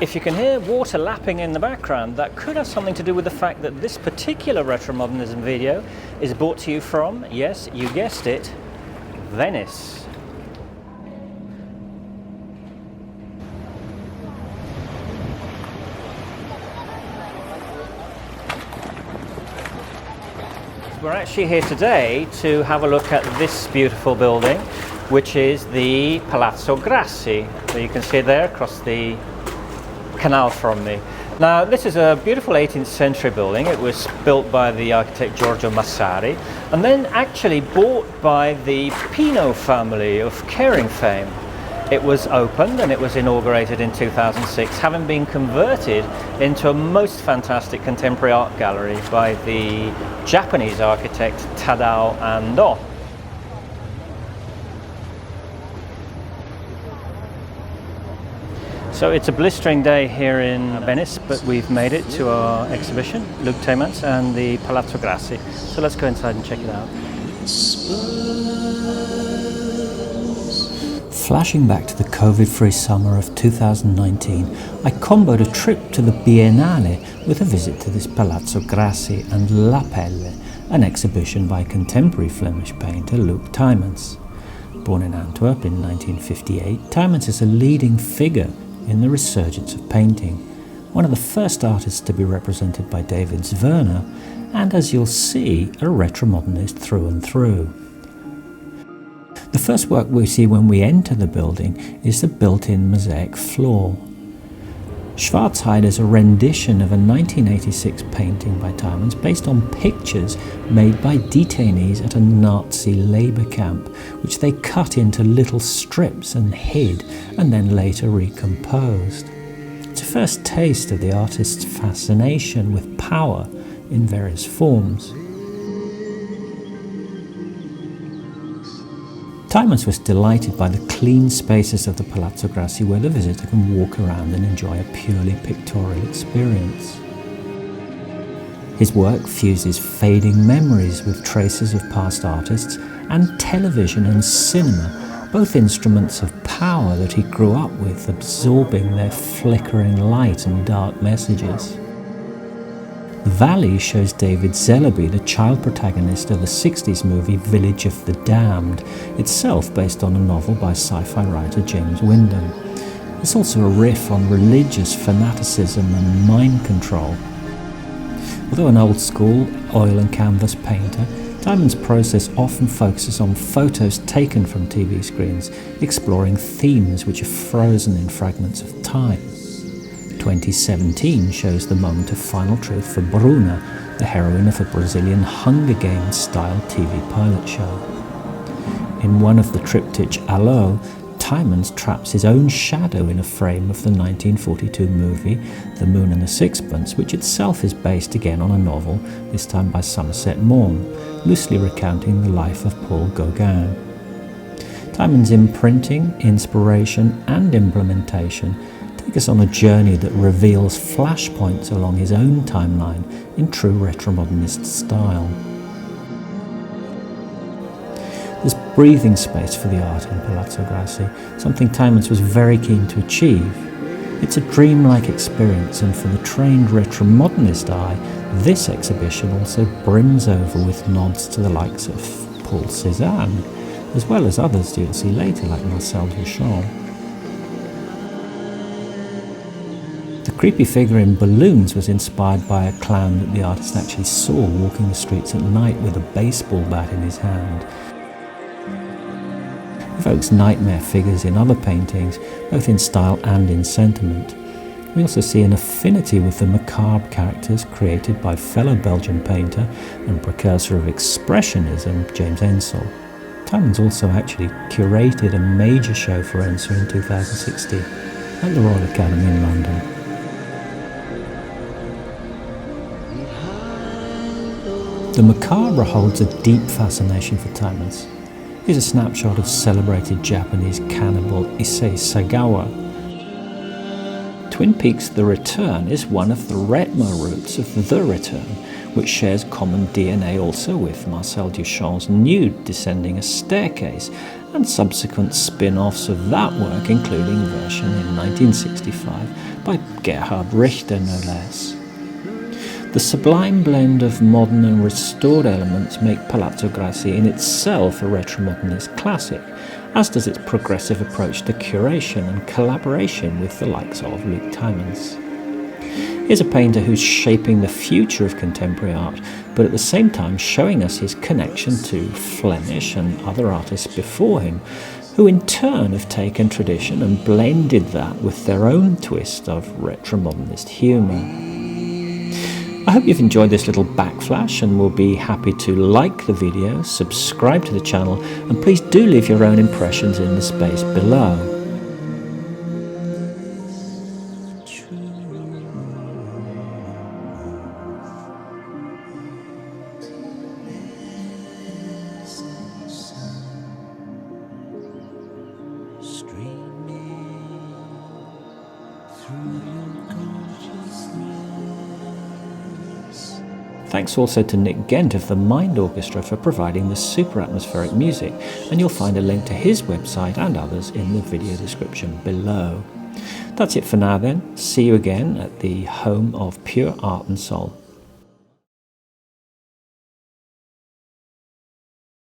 If you can hear water lapping in the background, that could have something to do with the fact that this particular Retromodernism video is brought to you from, yes, you guessed it, Venice. We're actually here today to have a look at this beautiful building, which is the Palazzo Grassi, that you can see there across the canal from me. Now, this is a beautiful 18th century building. It was built by the architect Giorgio Massari and then actually bought by the Pino family of Kering fame. It was opened and it was inaugurated in 2006, having been converted into a most fantastic contemporary art gallery by the Japanese architect Tadao Ando. So it's a blistering day here in Venice, but we've made it to our exhibition, Luc Tuymans and the Palazzo Grassi. So let's go inside and check it out. Flashing back to the COVID-free summer of 2019, I comboed a trip to the Biennale with a visit to this Palazzo Grassi and La Pelle, an exhibition by contemporary Flemish painter Luc Tuymans. Born in Antwerp in 1958, Tuymans is a leading figure in the resurgence of painting, one of the first artists to be represented by David Zwirner, and as you'll see, a retromodernist through and through. The first work we see when we enter the building is the built-in mosaic floor. Schwarzheide is a rendition of a 1986 painting by Tuymans based on pictures made by detainees at a Nazi labour camp, which they cut into little strips and hid, and then later recomposed. It's a first taste of the artist's fascination with power in various forms. Tuymans was delighted by the clean spaces of the Palazzo Grassi, where the visitor can walk around and enjoy a purely pictorial experience. His work fuses fading memories with traces of past artists and television and cinema, both instruments of power that he grew up with, absorbing their flickering light and dark messages. The Valley shows David Zellaby, the child protagonist of the 60s movie Village of the Damned, itself based on a novel by sci-fi writer James Wyndham. There's also a riff on religious fanaticism and mind control. Although an old-school oil and canvas painter, Tuymans' process often focuses on photos taken from TV screens, exploring themes which are frozen in fragments of time. 2017 shows the moment of final truth for Bruna, the heroine of a Brazilian Hunger Games-style TV pilot show. In one of the triptych Allo, Tuymans traps his own shadow in a frame of the 1942 movie The Moon and the Sixpence, which itself is based again on a novel, this time by Somerset Maugham, loosely recounting the life of Paul Gauguin. Tuymans' imprinting, inspiration and implementation take us on a journey that reveals flashpoints along his own timeline in true retromodernist style. There's breathing space for the art in Palazzo Grassi, something Tuymans was very keen to achieve. It's a dreamlike experience, and for the trained retromodernist eye, this exhibition also brims over with nods to the likes of Paul Cézanne, as well as others you'll see later like Marcel Duchamp. The creepy figure in balloons was inspired by a clown that the artist actually saw walking the streets at night with a baseball bat in his hand. Evokes nightmare figures in other paintings, both in style and in sentiment. We also see an affinity with the macabre characters created by fellow Belgian painter and precursor of Expressionism, James Ensor. Tuymans also actually curated a major show for Ensor in 2016 at the Royal Academy in London. The macabre holds a deep fascination for Tuymans. Here's a snapshot of celebrated Japanese cannibal Issei Sagawa. Twin Peaks The Return is one of the retmo roots of The Return, which shares common DNA also with Marcel Duchamp's nude descending a staircase, and subsequent spin-offs of that work, including a version in 1965 by Gerhard Richter, no less. The sublime blend of modern and restored elements make Palazzo Grassi in itself a retromodernist classic, as does its progressive approach to curation and collaboration with the likes of Luc Tuymans. He's a painter who's shaping the future of contemporary art, but at the same time showing us his connection to Flemish and other artists before him, who in turn have taken tradition and blended that with their own twist of retromodernist humour. I hope you've enjoyed this little backflash and will be happy to like the video, subscribe to the channel, and please do leave your own impressions in the space below. Thanks also to Nick Gent of the Mind Orchestra for providing the super atmospheric music, and you'll find a link to his website and others in the video description below. That's it for now then. See you again at the home of pure art and soul.